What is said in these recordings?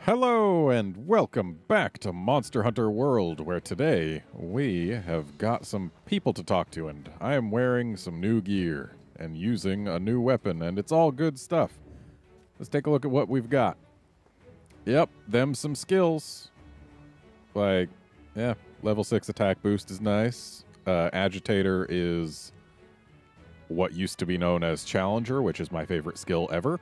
Hello and welcome back to Monster Hunter World, where today we have got some people to talk to, and I am wearing some new gear and using a new weapon, and it's all good stuff. Let's take a look at what we've got. Yep, them some skills. Like, yeah, level 6 attack boost is nice. Agitator is what used to be known as Challenger, which is my favorite skill ever.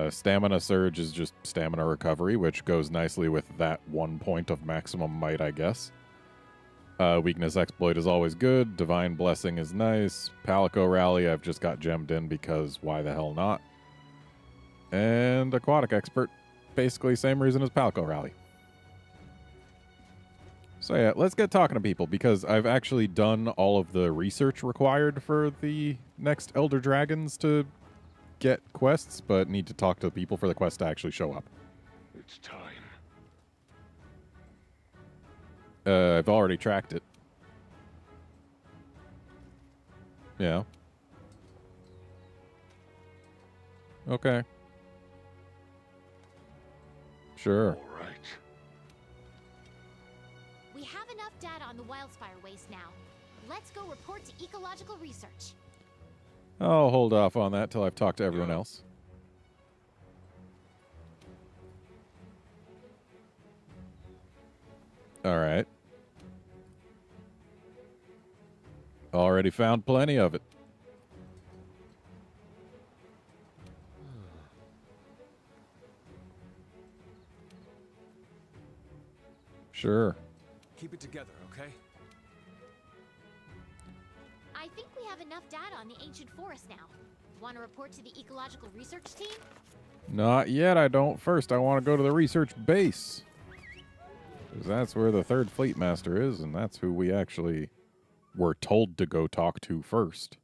Stamina Surge is just stamina recovery, which goes nicely with that 1 point of maximum might, I guess. Weakness Exploit is always good. Divine Blessing is nice. Palico Rally I've just got gemmed in because why the hell not? And Aquatic Expert, basically same reason as Palico Rally. So yeah, let's get talking to people because I've actually done all of the research required for the next Elder Dragons to get quests, but need to talk to people for the quest to actually show up. It's time. I've already tracked it. Yeah. Okay. Sure. All right. We have enough data on the wildfire waste now. Let's go report to ecological research. I'll hold off on that till I've talked to everyone else. All right. Already found plenty of it. Sure. Keep it together, okay? I think we have enough data on the ancient forest now. Want to report to the ecological research team? Not yet, I don't. First, I want to go to the research base. Because that's where the third fleet master is, and that's who we actually were told to go talk to first.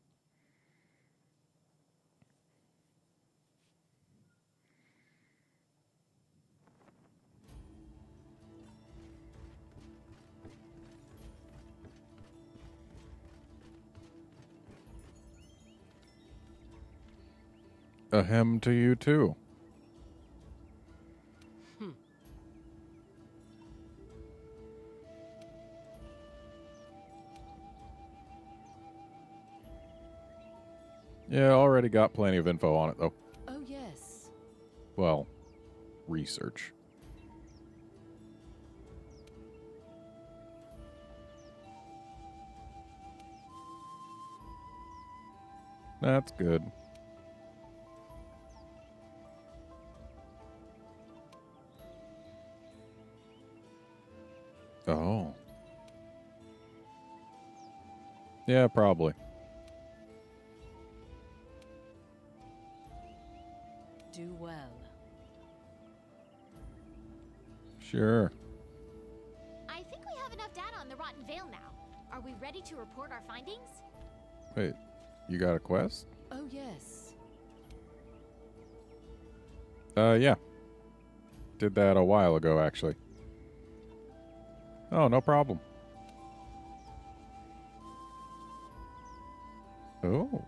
Ahem to you, too. Yeah, already got plenty of info on it, though. Oh, yes. Well, research. That's good. Oh. Yeah, probably. Do well. Sure. I think we have enough data on the Rotten Vale now. Are we ready to report our findings? Wait, you got a quest? Oh, yes. Yeah. Did that a while ago, actually. Oh, no problem. Oh.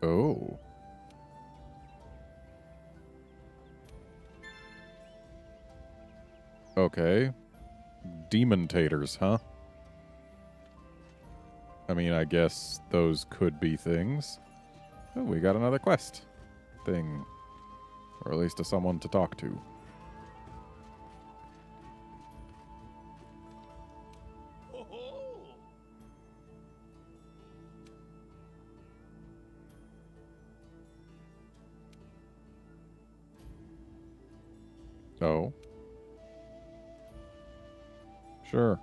Oh. Okay. Demon-taters, huh? I mean, I guess those could be things. Oh, we got another quest thing. Or at least someone to talk to. Oh. Sure.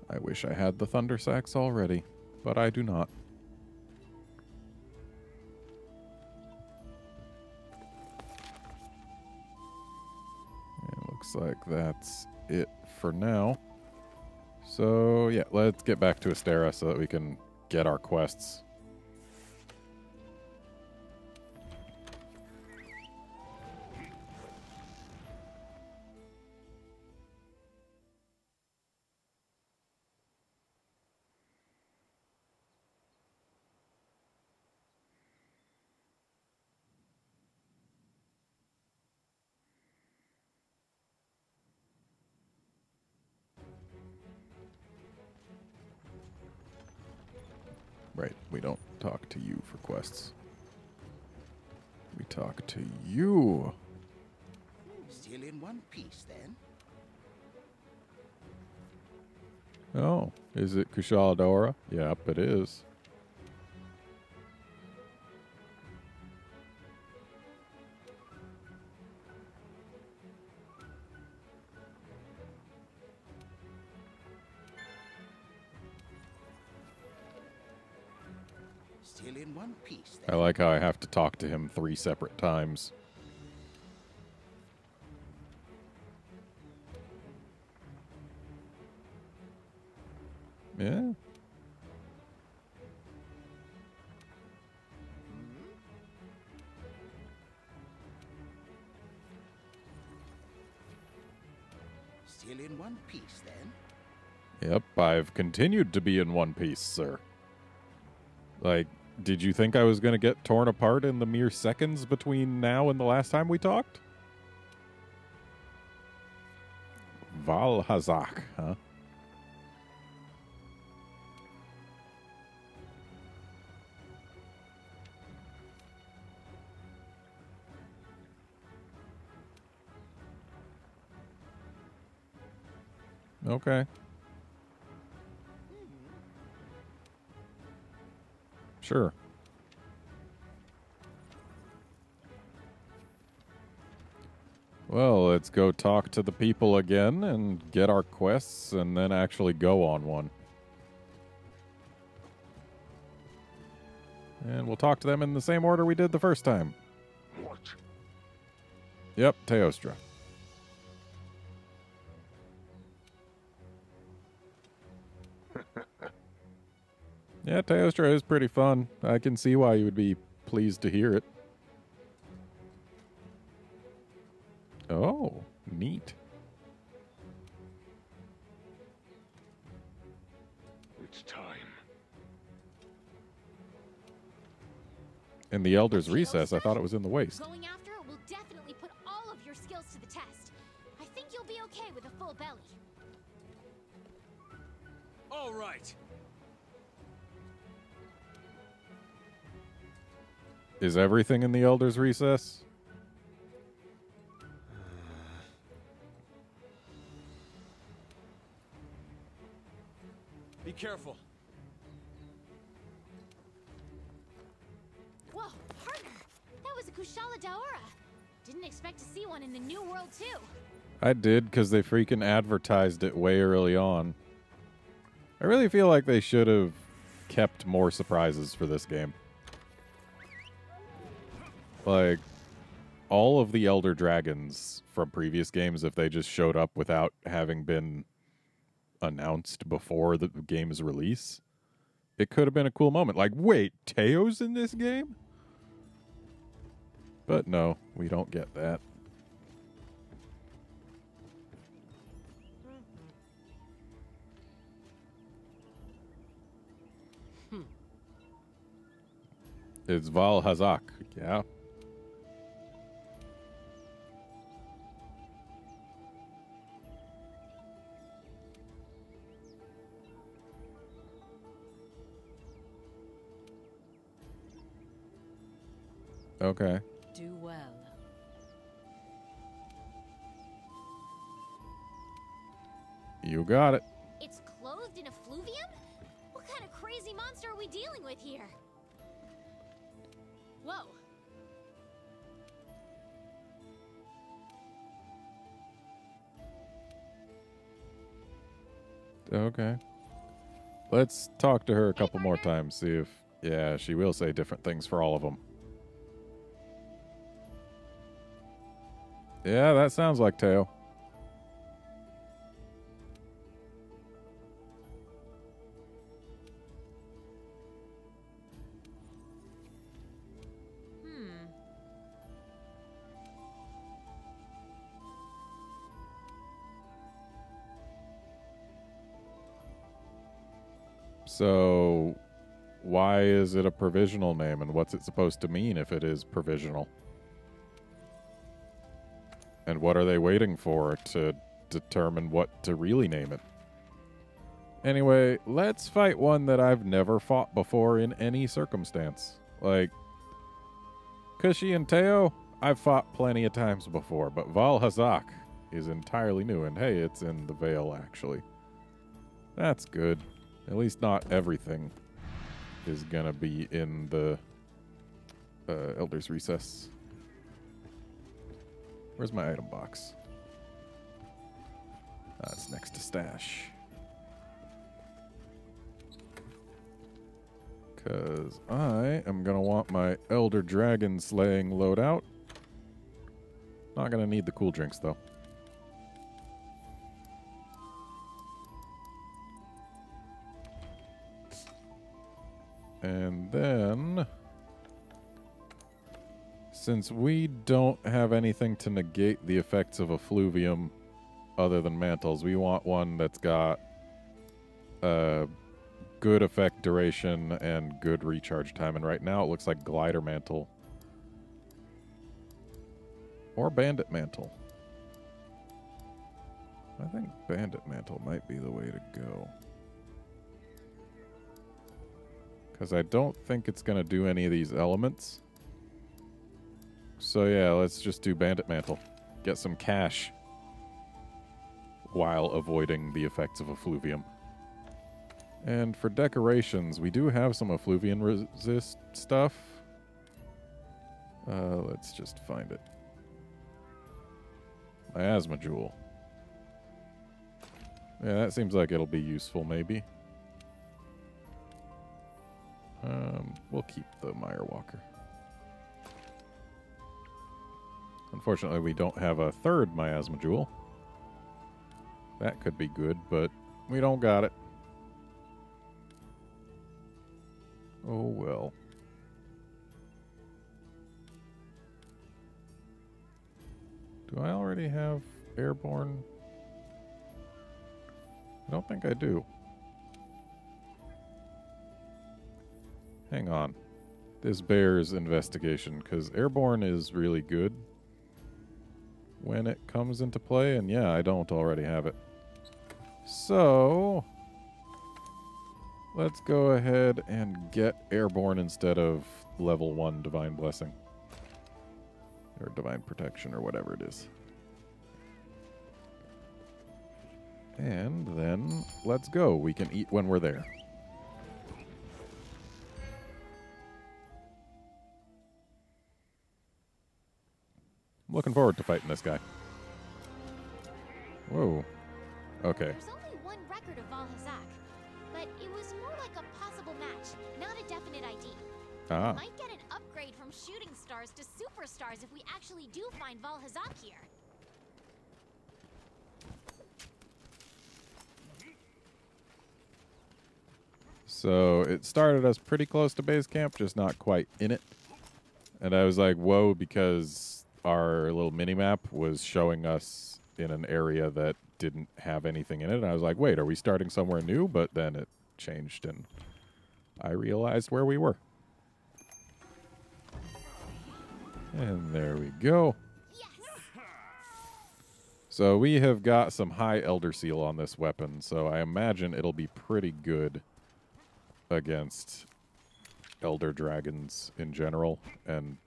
I wish I had the thunder sacks already, but I do not. It looks like that's it for now. So, yeah, let's get back to Astera so that we can get our quests. we don't talk to you for quests. We talk to you. Still in one piece, then? Oh, is it Kushaladora? Yep, it is. Still in one piece, I then? like how I have to talk to him 3 separate times. Yeah. Still in one piece, then? Yep, I've continued to be in one piece, sir. Like, did you think I was going to get torn apart in the mere seconds between now and the last time we talked? Valhazak, huh? Okay. Sure. Well, let's go talk to the people again and get our quests and then actually go on one. And we'll talk to them in the same order we did the first time. What? Yep, Teostra. Yeah, Teostra is pretty fun. I can see why you would be pleased to hear it. Oh, neat. It's time. In the Elder's Okay, Recess, I Elsa, thought it was in the waste. Going after it will definitely put all of your skills to the test. I think you'll be okay with a full belly. All right. Is everything in the Elder's Recess? Be careful. Whoa, partner! That was a Kushala Daora. Didn't expect to see one in the new world too. I did, because they freaking advertised it way early on. I really feel like they should have kept more surprises for this game. Like, all of the Elder Dragons from previous games, if they just showed up without having been announced before the game's release, it could have been a cool moment. Like, wait, Teo's in this game? But no, we don't get that. It's Valhazak, yeah. Okay. Do well. You got it. It's clothed in effluvium? What kind of crazy monster are we dealing with here? Whoa. Okay. Let's talk to her a couple more partner. times, see if... Yeah, she will say different things for all of them. Yeah, that sounds like Teo. So, why is it a provisional name, and what's it supposed to mean if it is provisional? And what are they waiting for to determine what to really name it? Anyway, let's fight one that I've never fought before in any circumstance. Like, Kushi and Teo, I've fought plenty of times before, but Val Hazak is entirely new, and hey, it's in the Vale, actually. That's good. At least not everything is gonna be in the Elder's Recess. Where's my item box? It's next to Stash. Because I am going to want my Elder Dragon Slaying loadout. Not going to need the cool drinks, though. And then, since we don't have anything to negate the effects of effluvium other than mantles, we want one that's got good effect duration and good recharge time. And right now it looks like Glider Mantle or Bandit Mantle. I think Bandit Mantle might be the way to go. Because I don't think it's going to do any of these elements. So yeah, let's just do Bandit Mantle. Get some cash while avoiding the effects of effluvium. And for decorations, we do have some effluvium resist stuff. Let's just find it. Miasma Jewel. Yeah, that seems like it'll be useful, maybe. We'll keep the Mire Walker. Unfortunately, we don't have a third Miasma Jewel. That could be good, but we don't got it. Oh well. Do I already have Airborne? I don't think I do. Hang on. This bears investigation, because Airborne is really good when it comes into play, and yeah, I don't already have it. So let's go ahead and get Airborne instead of level 1 Divine Blessing. Or Divine Protection, or whatever it is. And then, let's go. We can eat when we're there. I'm looking forward to fighting this guy. Whoa. Okay. There's only one record of Val Hazak, but it was more like a possible match, not a definite ID. Ah. We might get an upgrade from shooting stars to superstars if we actually do find Val Hazak here. So it started us pretty close to base camp, just not quite in it. And I was like, whoa, because our little mini-map was showing us in an area that didn't have anything in it. And I was like, wait, are we starting somewhere new? But then it changed and I realized where we were. And there we go. Yes! So we have got some high Elder Seal on this weapon, so I imagine it'll be pretty good against Elder Dragons in general, and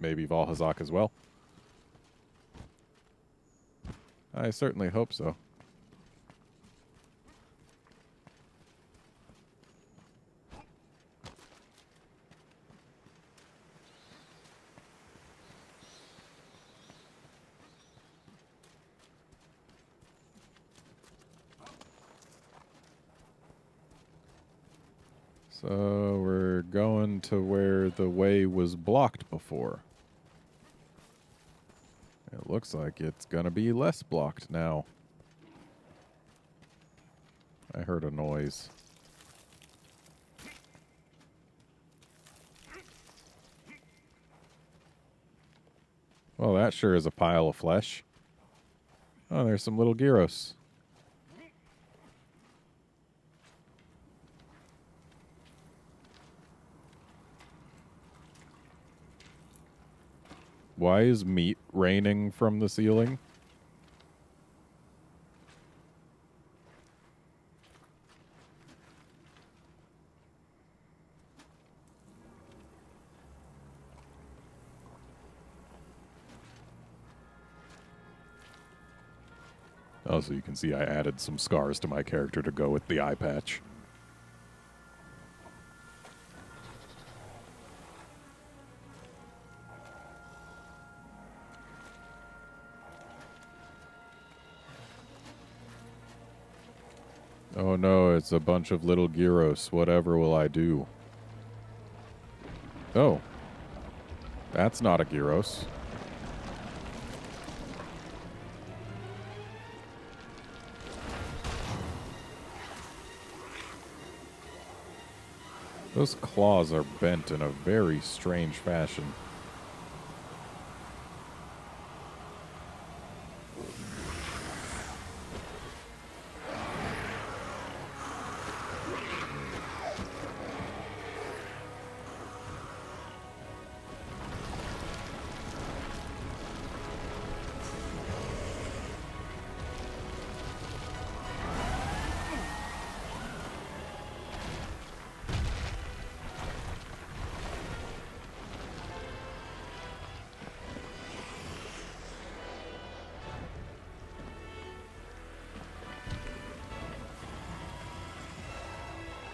maybe Val Hazak as well. I certainly hope so. So we're going to where the way was blocked before. It looks like it's going to be less blocked now. I heard a noise. Well, that sure is a pile of flesh. Oh, there's some little gyros. Why is meat raining from the ceiling? Also, you can see I added some scars to my character to go with the eye patch. Oh no, it's a bunch of little gyros. Whatever will I do? Oh. That's not a gyros. Those claws are bent in a very strange fashion.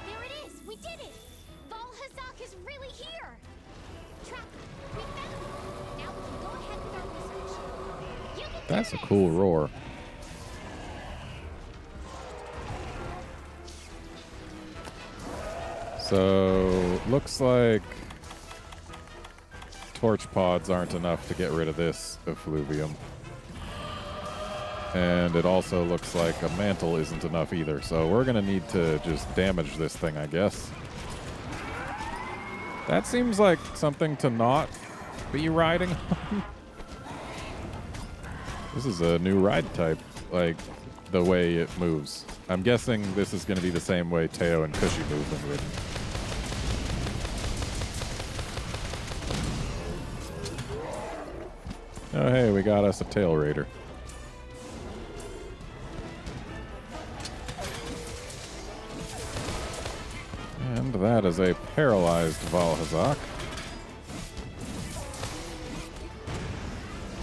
There it is! We did it! Valhazak is really here! Tracker, we found it! Now we can go ahead with our research. You can do That's a this! cool roar. So, looks like torch pods aren't enough to get rid of this effluvium. And it also looks like a mantle isn't enough either, so we're gonna need to just damage this thing, I guess. That seems like something to not be riding on. This is a new ride type, like the way it moves. I'm guessing this is gonna be the same way Teo and Cushy move when ridden. Oh hey, we got us a tail raider. And that is a paralyzed Valhazak.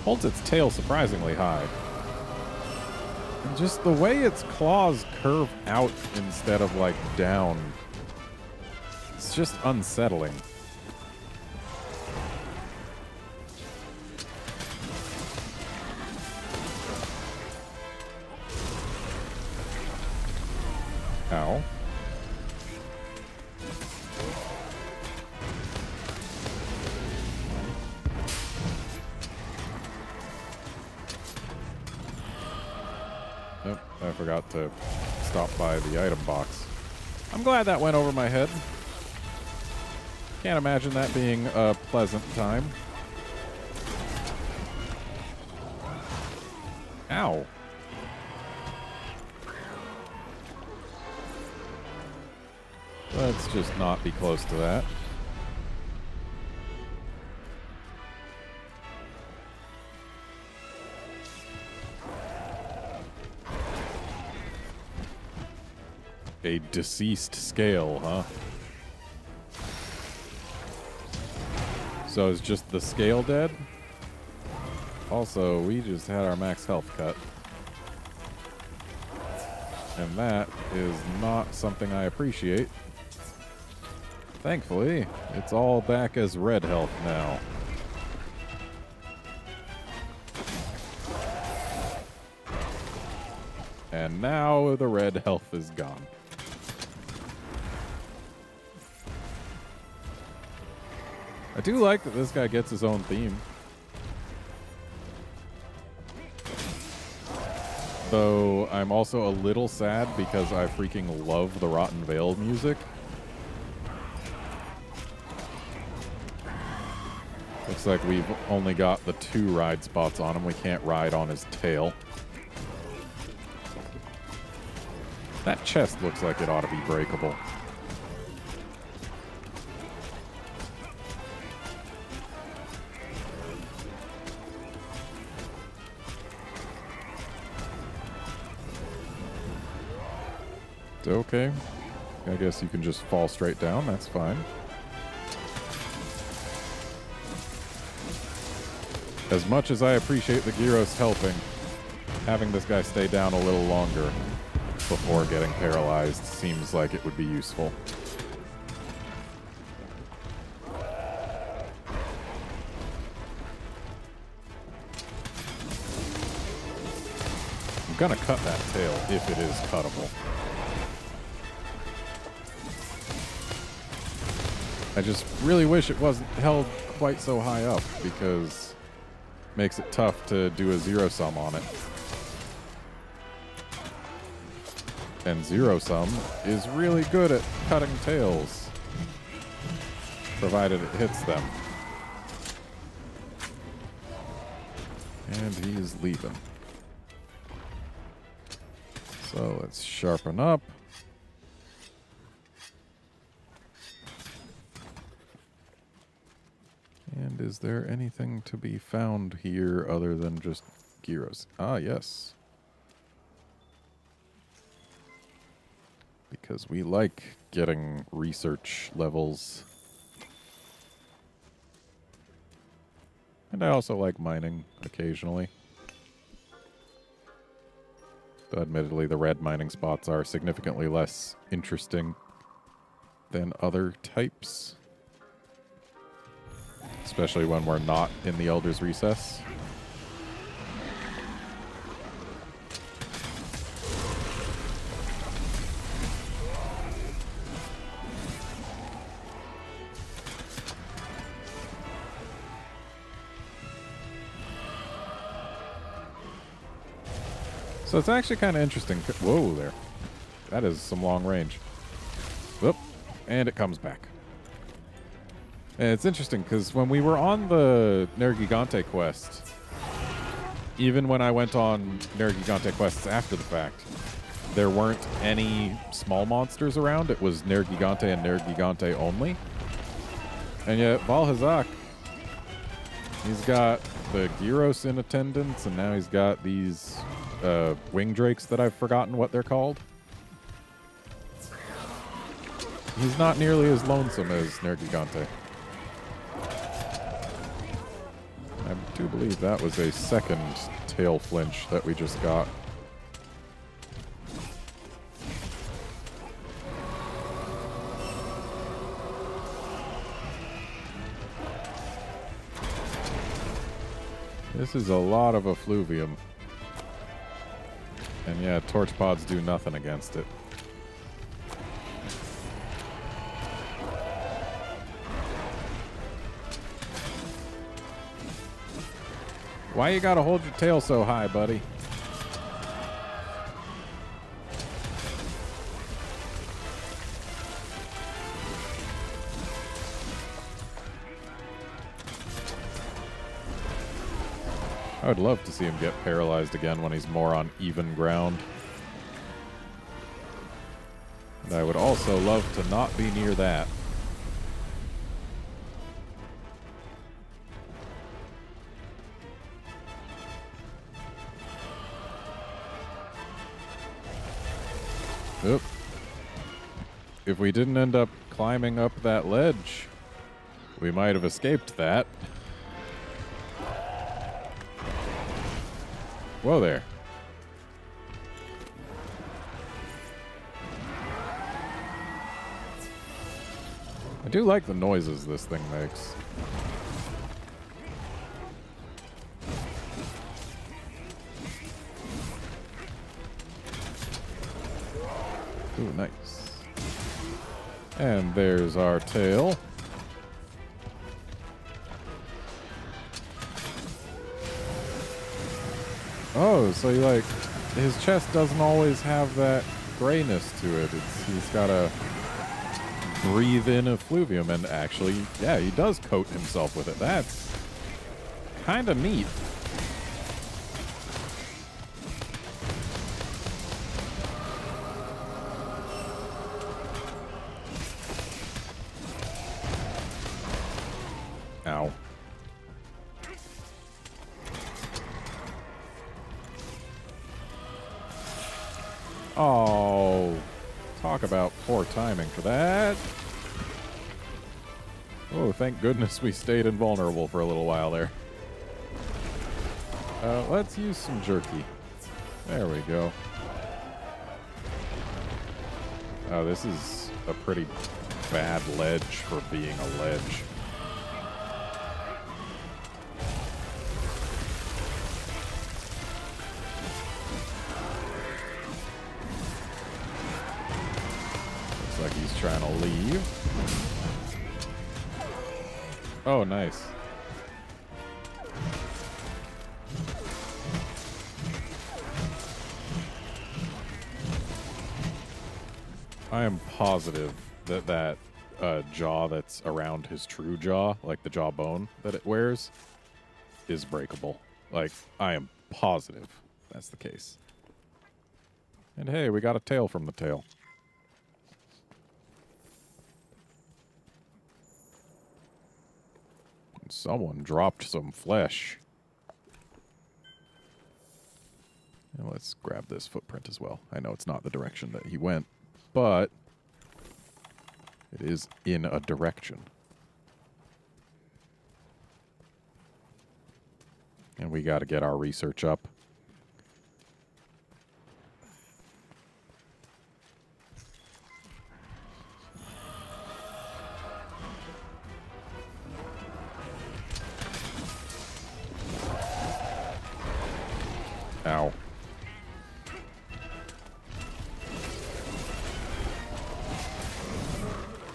Holds its tail surprisingly high. And just the way its claws curve out instead of like down. It's just unsettling. Ow. Nope, I forgot to stop by the item box. I'm glad that went over my head. Can't imagine that being a pleasant time. Ow. Let's just not be close to that. A deceased scale, huh? So is just the scale dead? Also, we just had our max health cut. And that is not something I appreciate. Thankfully, it's all back as red health now. And now the red health is gone. I do like that this guy gets his own theme. Though I'm also a little sad because I freaking love the Rotten Veil music. Looks like we've only got the 2 ride spots on him. We can't ride on his tail. That chest looks like it ought to be breakable. Okay. I guess you can just fall straight down. That's fine. As much as I appreciate the gyros helping, having this guy stay down a little longer before getting paralyzed seems like it would be useful. I'm gonna cut that tail if it is cuttable. I just really wish it wasn't held quite so high up because it makes it tough to do a zero sum on it. And zero sum is really good at cutting tails, provided it hits them. And he's leaving. So let's sharpen up. And is there anything to be found here other than just gyros? Ah, yes. Because we like getting research levels. And I also like mining occasionally. Though admittedly the red mining spots are significantly less interesting than other types. Especially when we're not in the Elder's Recess. So it's actually kind of interesting. Whoa there. That is some long range. Whoop. And it comes back. And it's interesting because when we were on the Nergigante quest, even when I went on Nergigante quests after the fact, there weren't any small monsters around. It was Nergigante and Nergigante only. And yet Valhazak, he's got the gyros in attendance, and now he's got these wing drakes that I've forgotten what they're called. He's not nearly as lonesome as Nergigante. I do believe that was a second tail flinch that we just got. This is a lot of effluvium. And yeah, torch pods do nothing against it. Why you gotta hold your tail so high, buddy? I would love to see him get paralyzed again when he's more on even ground. And I would also love to not be near that. Oop. If we didn't end up climbing up that ledge, we might have escaped that. Whoa there. I do like the noises this thing makes. Ooh, nice. And there's our tail. Oh, so he, like, his chest doesn't always have that grayness to it. He's got to breathe in effluvium, and actually, yeah, he does coat himself with it. That's kind of neat. Ow. Oh, talk about poor timing for that. Oh, thank goodness we stayed invulnerable for a little while there. Let's use some jerky. There we go. Oh, this is a pretty bad ledge for being a ledge. Looks like he's trying to leave. Oh, nice. I am positive that that jaw that's around his true jaw, like the jawbone that it wears, is breakable. Like, I am positive that's the case. And hey, we got a tail from the tail. Someone dropped some flesh. And let's grab this footprint as well. I know it's not the direction that he went, but it is in a direction. And we got to get our research up. Ow.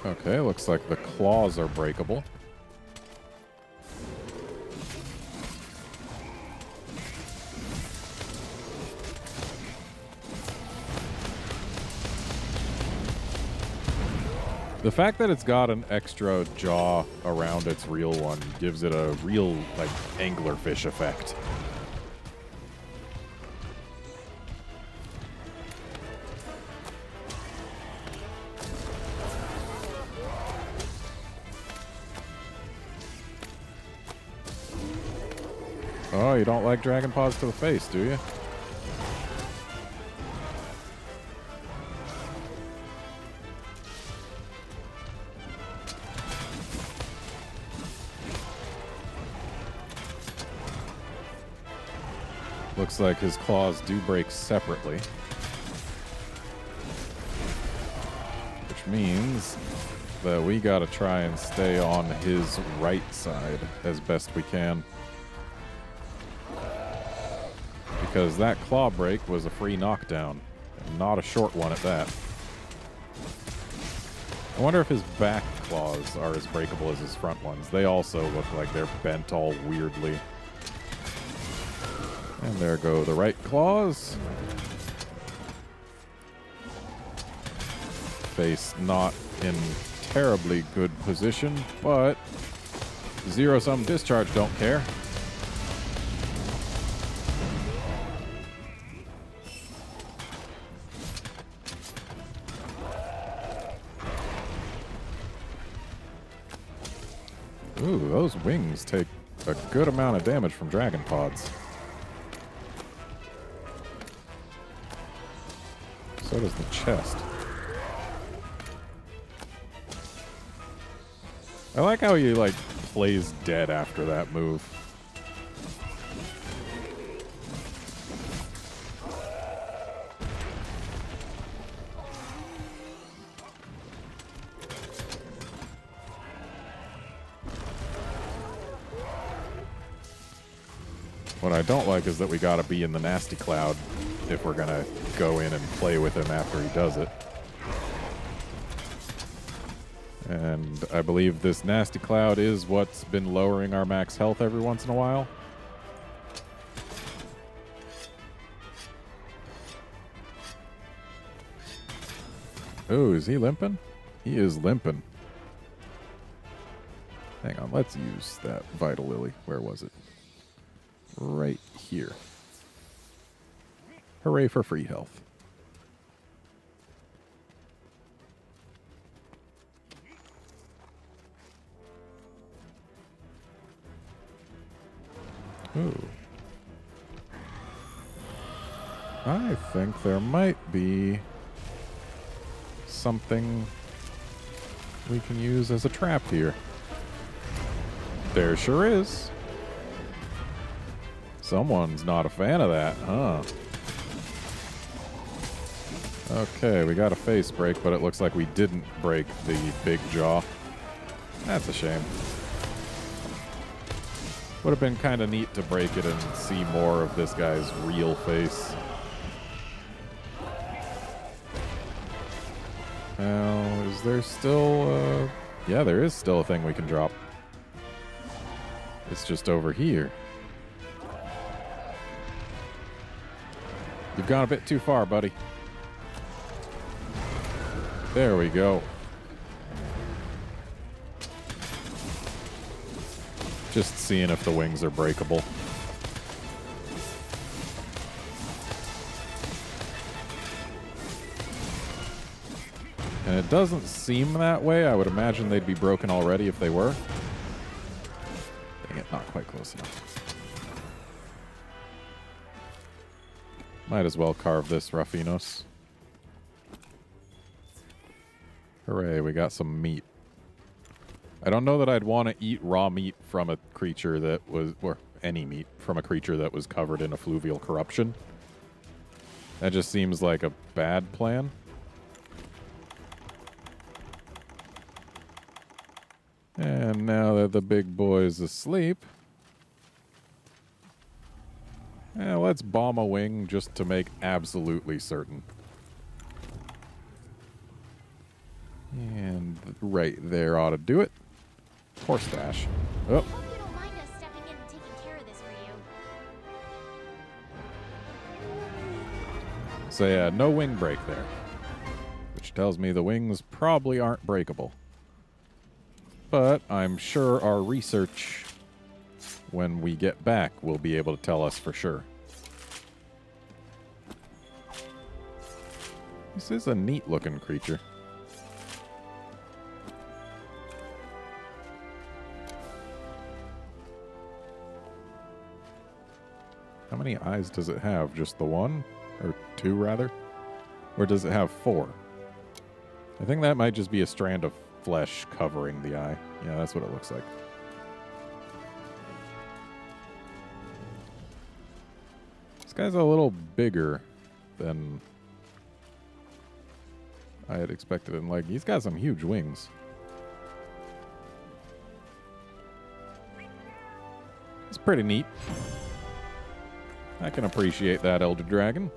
Okay, looks like the claws are breakable. The fact that it's got an extra jaw around its real one gives it a real, like, anglerfish effect. Oh, you don't like dragon paws to the face, do you? Looks like his claws do break separately. Which means that we gotta try and stay on his right side as best we can. Because that claw break was a free knockdown, and not a short one at that. I wonder if his back claws are as breakable as his front ones. They also look like they're bent all weirdly. And there go the right claws. Face not in terribly good position, but zero-sum discharge don't care. Ooh, those wings take a good amount of damage from dragon pods. So does the chest. I like how he, like, plays dead after that move. What I don't like is that we gotta be in the nasty cloud if we're gonna go in and play with him after he does it. And I believe this nasty cloud is what's been lowering our max health every once in a while. Oh, is he limping? He is limping. Hang on, let's use that Vital Lily. Where was it? Right here. Hooray for free health. Ooh. I think there might be something we can use as a trap here. There sure is. Someone's not a fan of that, huh? Okay, we got a face break, but it looks like we didn't break the big jaw. That's a shame. Would have been kind of neat to break it and see more of this guy's real face. Now, is there still... yeah, there is still a thing we can drop. It's just over here. You've gone a bit too far, buddy. There we go. Just seeing if the wings are breakable. And it doesn't seem that way. I would imagine they'd be broken already if they were. Dang it, not quite close enough. Might as well carve this Ruffinos. Hooray, we got some meat. I don't know that I'd want to eat raw meat from a creature that was, or any meat from a creature that was covered in effluvial corruption. That just seems like a bad plan. And now that the big boy's asleep, let's bomb a wing just to make absolutely certain. And right there ought to do it. Horse dash. Oh. Hope you don't mind us stepping in and taking care of this for you. So yeah, no wing break there. Which tells me the wings probably aren't breakable. But I'm sure our research, when we get back, will be able to tell us for sure. This is a neat-looking creature. How many eyes does it have? Just the one? Or two, rather? Or does it have four? I think that might just be a strand of flesh covering the eye. Yeah, that's what it looks like. This guy's a little bigger than I had expected him. Like, he's got some huge wings. It's pretty neat. I can appreciate that, Elder Dragon.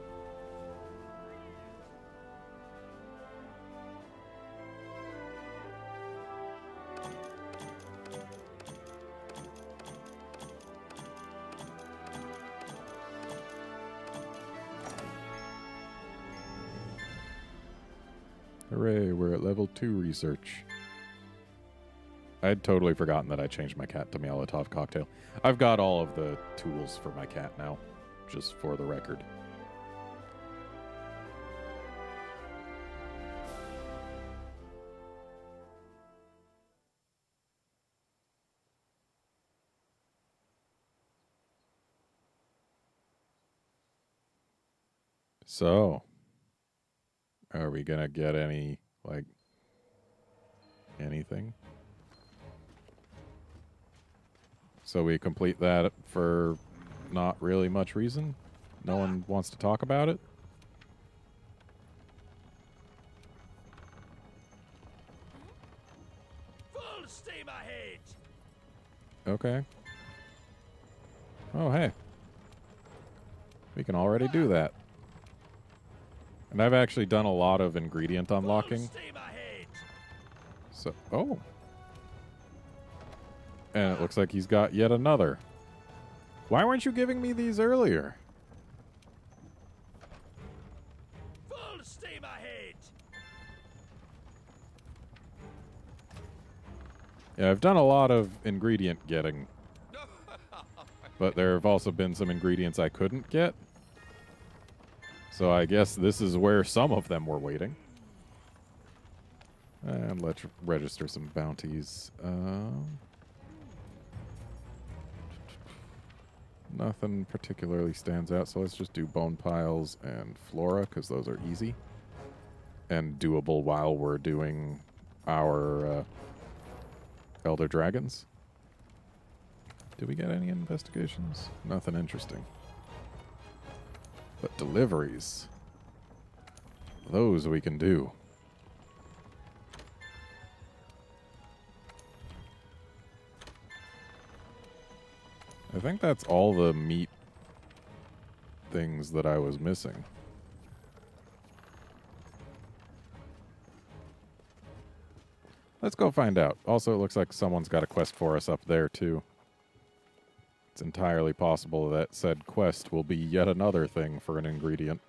Hooray, we're at level 2 research. I'd totally forgotten that I changed my cat to Molotov Cocktail. I've got all of the tools for my cat now, just for the record. So, are we gonna get any, like, anything? So we complete that for not really much reason? No one wants to talk about it? Full steam ahead. Okay. Oh, hey. We can already do that. And I've actually done a lot of ingredient unlocking. So, oh. And it looks like he's got yet another. Why weren't you giving me these earlier? Full steam ahead. Yeah, I've done a lot of ingredient getting. But there have also been some ingredients I couldn't get. So I guess this is where some of them were waiting. And let's register some bounties. Nothing particularly stands out, so let's just do bone piles and flora, because those are easy. And doable while we're doing our Elder Dragons. Did we get any investigations? Nothing interesting. But deliveries. those we can do. I think that's all the meat things that I was missing. Let's go find out. Also, it looks like someone's got a quest for us up there, too. It's entirely possible that said quest will be yet another thing for an ingredient.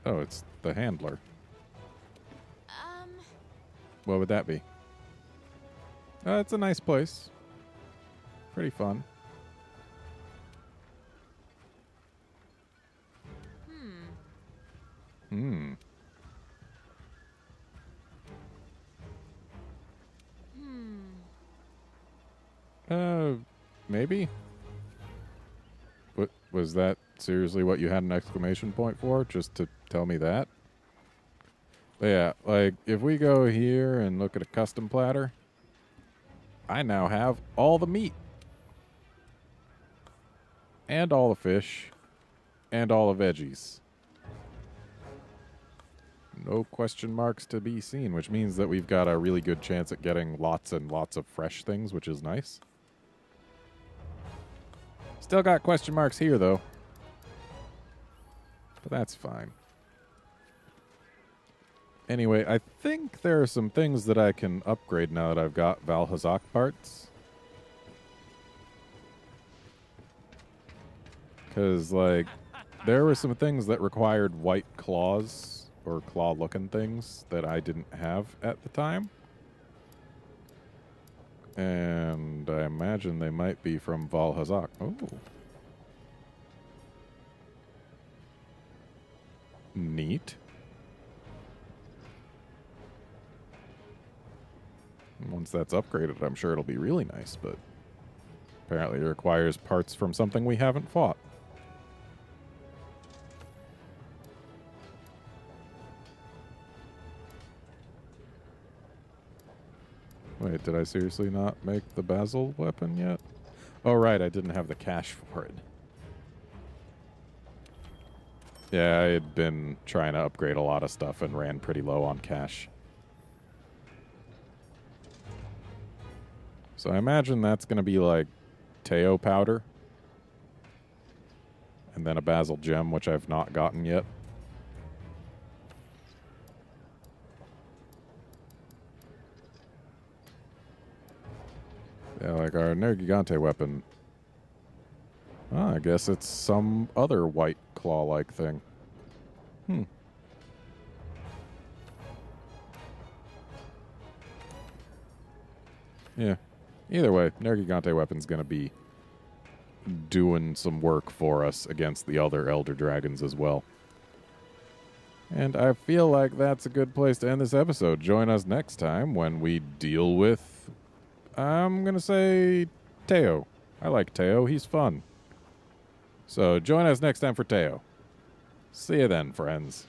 Oh, it's the handler. What would that be? It's a nice place. Pretty fun. Maybe? What was that seriously what you had an exclamation point for? Just to tell me that? But yeah, like, if we go here and look at a custom platter, I now have all the meat. And all the fish. And all the veggies. No question marks to be seen, which means that we've got a really good chance at getting lots and lots of fresh things, which is nice. Still got question marks here, though. But that's fine. Anyway, I think there are some things that I can upgrade now that I've got Valhazak parts. Because, like, there were some things that required white claws, or claw-looking things, that I didn't have at the time. And I imagine they might be from Valhazak. Oh. Neat. Once that's upgraded, I'm sure it'll be really nice, but apparently it requires parts from something we haven't fought. Wait, did I seriously not make the basil weapon yet? Oh, right, I didn't have the cash for it. Yeah, I had been trying to upgrade a lot of stuff and ran pretty low on cash. So I imagine that's going to be like Teo powder. And then a basil gem, which I've not gotten yet. Yeah, like our Nergigante weapon. Oh, I guess it's some other white claw-like thing. Yeah. Either way, Nergigante weapon's gonna be doing some work for us against the other Elder Dragons as well. And I feel like that's a good place to end this episode. Join us next time when we deal with, I'm gonna say, Teo. I like Teo. He's fun. So join us next time for Teo. See you then, friends.